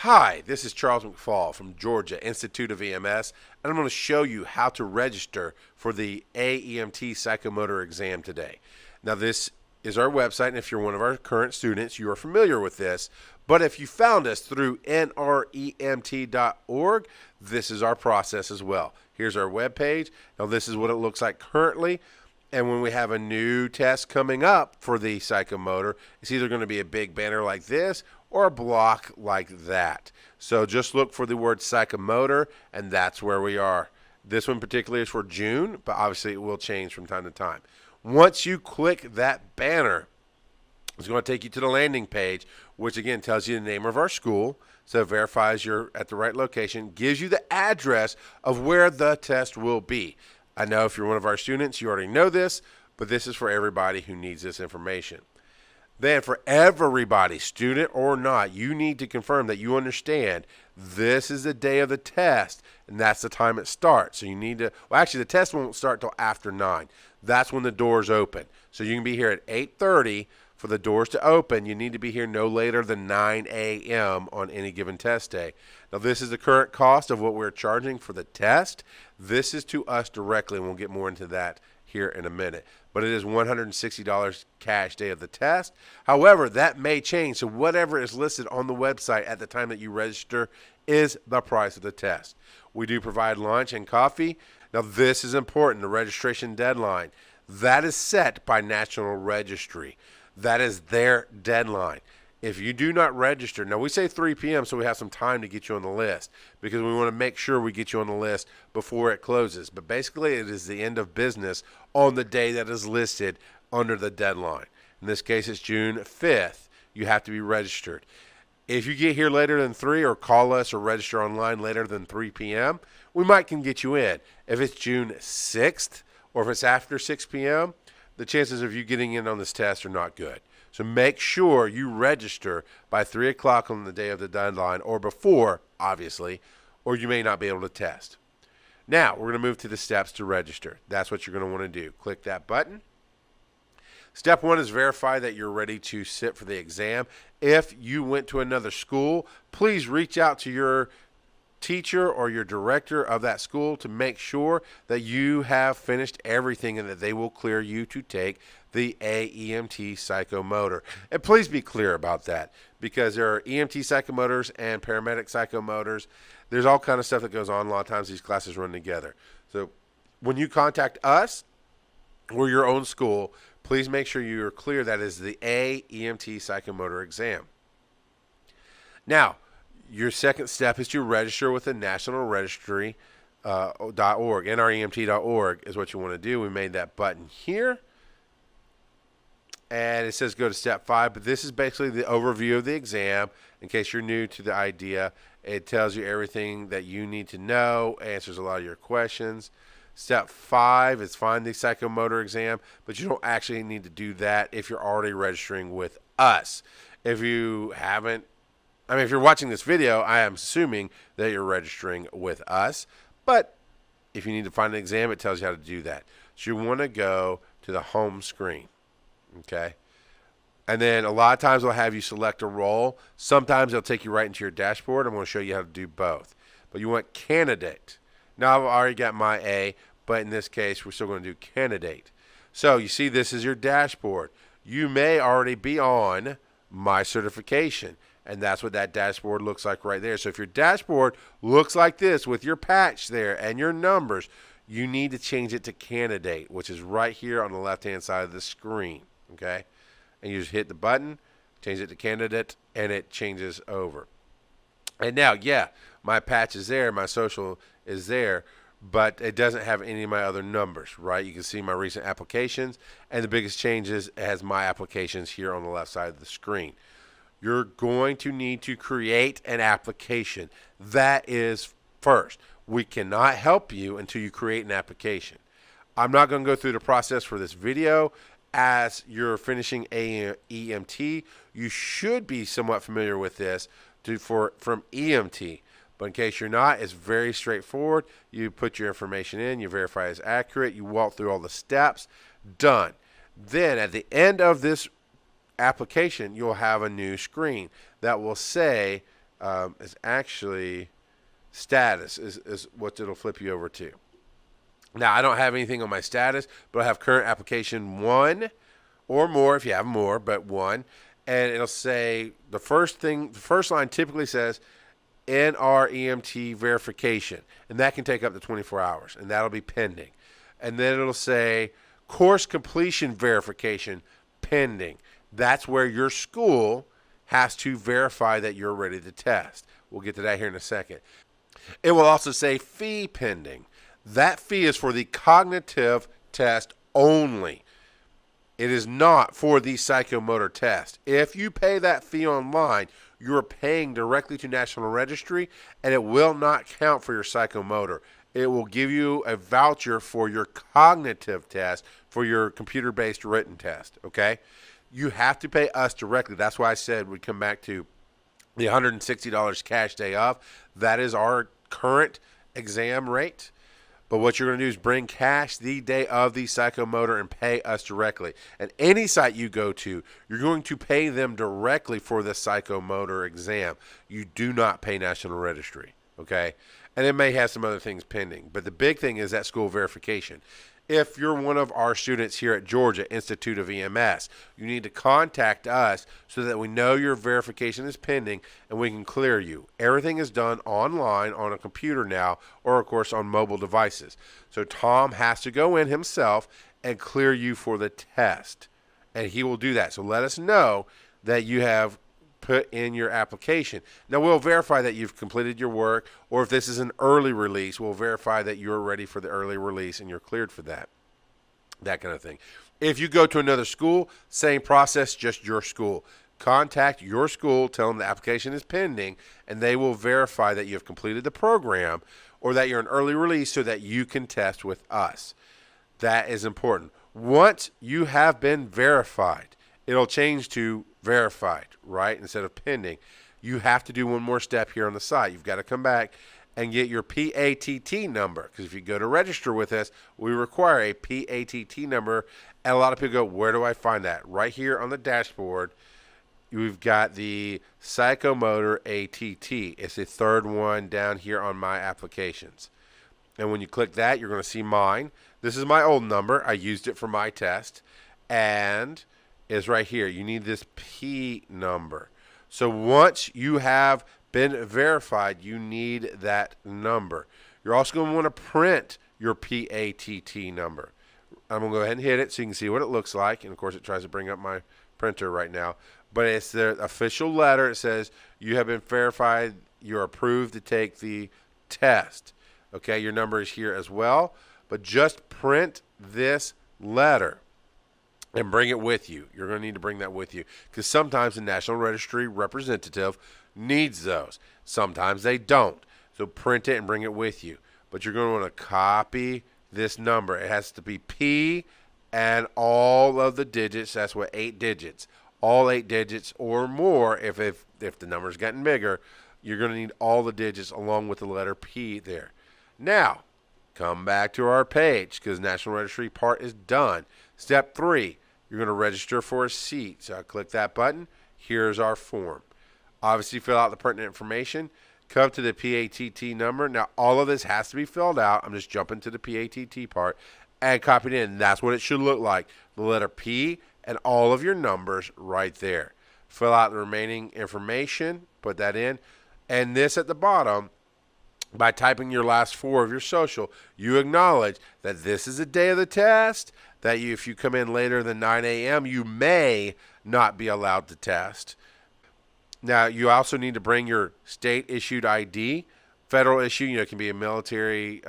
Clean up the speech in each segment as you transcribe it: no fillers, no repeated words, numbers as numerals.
Hi, this is Charles McFall from Georgia Institute of EMS, and I'm going to show you how to register for the AEMT psychomotor exam today. Now, this is our website, and if you're one of our current students, you are familiar with this. But if you found us through nremt.org, this is our process as well. Here's our webpage. Now, this is what it looks like currently. And when we have a new test coming up for the psychomotor, it's either going to be a big banner like this or a block like that. So just look for the word psychomotor, and that's where we are. This one particularly is for June, but obviously it will change from time to time. Once you click that banner, it's going to take you to the landing page, which again tells you the name of our school, so it verifies you're at the right location, gives you the address of where the test will be. I know if you're one of our students, you already know this, but this is for everybody who needs this information. Then for everybody, student or not, you need to confirm that you understand this is the day of the test, and that's the time it starts. So you need to, well, actually the test won't start till after 9. That's when the doors open. So you can be here at 8:30 for the doors to open. You need to be here no later than 9 a.m. on any given test day. Now, this is the current cost of what we're charging for the test. This is to us directly, and we'll get more into that here in a minute. But it is $160 cash day of the test. However, that may change. So whatever is listed on the website at the time that you register is the price of the test. We do provide lunch and coffee. Now, this is important, the registration deadline. That is set by National Registry. That is their deadline. If you do not register, now we say 3 p.m. so we have some time to get you on the list because we want to make sure we get you on the list before it closes. But basically it is the end of business on the day that is listed under the deadline. In this case, it's June 5th. You have to be registered. If you get here later than 3 or call us or register online later than 3 p.m., we might can get you in. If it's June 6th or if it's after 6 p.m., the chances of you getting in on this test are not good. So make sure you register by 3 o'clock on the day of the deadline or before, obviously, or you may not be able to test. Now, we're going to move to the steps to register. That's what you're going to want to do. Click that button. Step 1 is verify that you're ready to sit for the exam. If you went to another school, please reach out to your teacher or your director of that school to make sure that you have finished everything and that they will clear you to take the AEMT psychomotor. And please be clear about that because there are EMT psychomotors and paramedic psychomotors. There's all kind of stuff that goes on. A lot of times these classes run together. So when you contact us or your own school, please make sure you are clear that is the AEMT psychomotor exam. Now, your second step is to register with the National Registry .org. NREMT.org is what you want to do. We made that button here. And it says go to step 5, but this is basically the overview of the exam. In case you're new to the idea, it tells you everything that you need to know, answers a lot of your questions. Step 5 is find the psychomotor exam, but you don't actually need to do that if you're already registering with us. If you haven't, if you're watching this video, I am assuming that you're registering with us, but if you need to find an exam, it tells you how to do that. So you want to go to the home screen. Okay, and then a lot of times they'll have you select a role. Sometimes they'll take you right into your dashboard. I'm going to show you how to do both. But you want candidate. Now I've already got my A, but in this case we're still going to do candidate. So you see this is your dashboard. You may already be on my certification, and that's what that dashboard looks like right there. So if your dashboard looks like this with your patch there and your numbers, you need to change it to candidate, which is right here on the left-hand side of the screen. Okay, and you just hit the button, change it to candidate, and it changes over. And now, yeah, my patch is there, my social is there, but it doesn't have any of my other numbers, right? You can see my recent applications, and the biggest change is it has my applications here on the left side of the screen. You're going to need to create an application. That is first. We cannot help you until you create an application. I'm not going to go through the process for this video. As you're finishing AEMT, you should be somewhat familiar with this from EMT. But in case you're not, it's very straightforward. You put your information in, you verify it's accurate, you walk through all the steps, done. Then at the end of this application, you'll have a new screen that will say is actually status is what it'll flip you over to. Now, I don't have anything on my status, but I have current application 1 or more if you have more, but 1. And it'll say the first line typically says NREMT verification. And that can take up to 24 hours, and that'll be pending. And then it'll say course completion verification pending. That's where your school has to verify that you're ready to test. We'll get to that here in a second. It will also say fee pending. That fee is for the cognitive test only. It is not for the psychomotor test. If you pay that fee online, you are paying directly to National Registry, and it will not count for your psychomotor. It will give you a voucher for your cognitive test, for your computer-based written test, okay? You have to pay us directly. That's why I said we'd come back to the $160 cash day of. That is our current exam rate. But what you're going to do is bring cash the day of the psychomotor and pay us directly. And any site you go to, you're going to pay them directly for the psychomotor exam. You do not pay National Registry, okay? And it may have some other things pending. But the big thing is that school verification. If you're one of our students here at Georgia Institute of EMS, you need to contact us so that we know your verification is pending and we can clear you. Everything is done online on a computer now, or of course on mobile devices. So Tom has to go in himself and clear you for the test, and he will do that. So let us know that you have put in your application. Now we'll verify that you've completed your work, or if this is an early release, we'll verify that you're ready for the early release and you're cleared for that kind of thing. If you go to another school, same process, just your school. Contact your school, tell them the application is pending, and they will verify that you have completed the program or that you're an early release so that you can test with us. That is important. Once you have been verified, it'll change to verified, right, instead of pending. You have to do one more step here on the site. You've got to come back and get your PATT number, because if you go to register with us, we require a PATT number. And a lot of people go, where do I find that? Right here on the dashboard, we've got the psychomotor ATT. It's the third one down here on my applications. And when you click that, you're going to see mine. This is my old number. I used it for my test. And is right here. You need this P number. So once you have been verified, you need that number. You're also going to want to print your PATT number. I'm going to go ahead and hit it so you can see what it looks like. And of course, it tries to bring up my printer right now. But it's the official letter. It says you have been verified. You're approved to take the test. Okay, your number is here as well. But just print this letter and bring it with you. You're going to need to bring that with you, because sometimes the National Registry representative needs those. Sometimes they don't. So print it and bring it with you. But you're going to want to copy this number. It has to be P and all of the digits. That's what, 8 digits. All 8 digits or more. If the number's gotten bigger, you're going to need all the digits along with the letter P there. Now, come back to our page, because National Registry part is done. Step 3, you're going to register for a seat. So I click that button. Here's our form. Obviously, fill out the pertinent information. Come to the PATT number. Now, all of this has to be filled out. I'm just jumping to the PATT part and copy it in. That's what it should look like. The letter P and all of your numbers right there. Fill out the remaining information. Put that in. And this at the bottom, by typing your last 4 of your social, you acknowledge that this is the day of the test, that if you come in later than 9 a.m., you may not be allowed to test. Now, you also need to bring your state-issued ID. Federal issue, it can be a military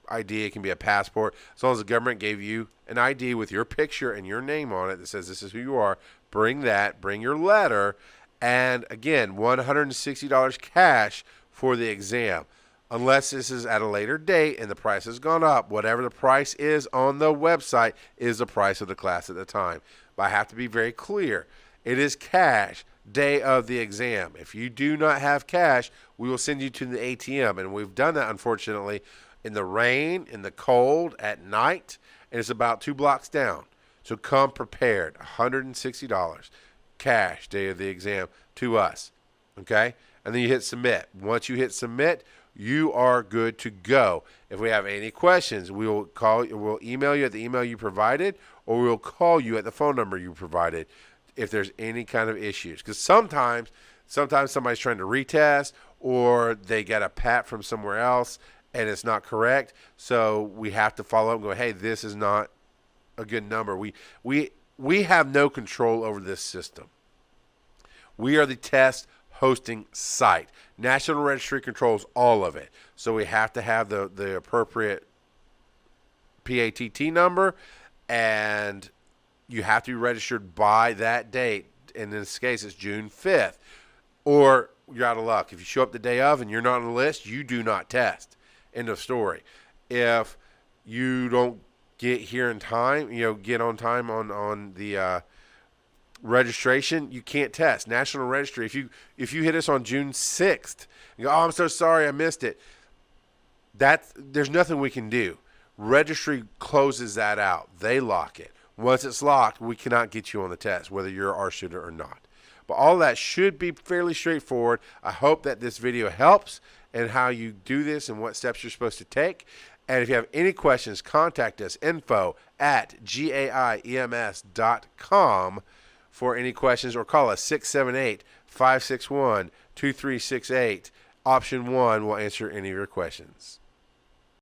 ID, it can be a passport. As long as the government gave you an ID with your picture and your name on it that says this is who you are, bring that, bring your letter, and again, $160 cash for the exam. Unless this is at a later date and the price has gone up, whatever the price is on the website is the price of the class at the time. But I have to be very clear. It is cash, day of the exam. If you do not have cash, we will send you to the ATM. And we've done that, unfortunately, in the rain, in the cold, at night, and it's about 2 blocks down. So come prepared, $160 cash, day of the exam, to us. Okay? and then you hit submit. Once you hit submit, you are good to go. If we have any questions, we'll email you at the email you provided, or we'll call you at the phone number you provided if there's any kind of issues. Because sometimes somebody's trying to retest, or they get a pat from somewhere else and it's not correct. So we have to follow up and go, hey, this is not a good number. We have no control over this system. We are the test hosting site. National Registry controls all of it. So we have to have the appropriate PATT number, and you have to be registered by that date. In this case, it's June 5th. Or you're out of luck. If you show up the day of and you're not on the list, you do not test. End of story. If you don't get here in time, get on time on the registration, you can't test. National Registry, if you hit us on June 6th, you go, oh, I'm so sorry, I missed it. There's nothing we can do. Registry closes that out. They lock it. Once it's locked, we cannot get you on the test, whether you're our student or not. But all that should be fairly straightforward. I hope that this video helps and how you do this and what steps you're supposed to take. And if you have any questions, contact us, info@gaiems.com for any questions, or call us 678-561-2368. Option 1 will answer any of your questions.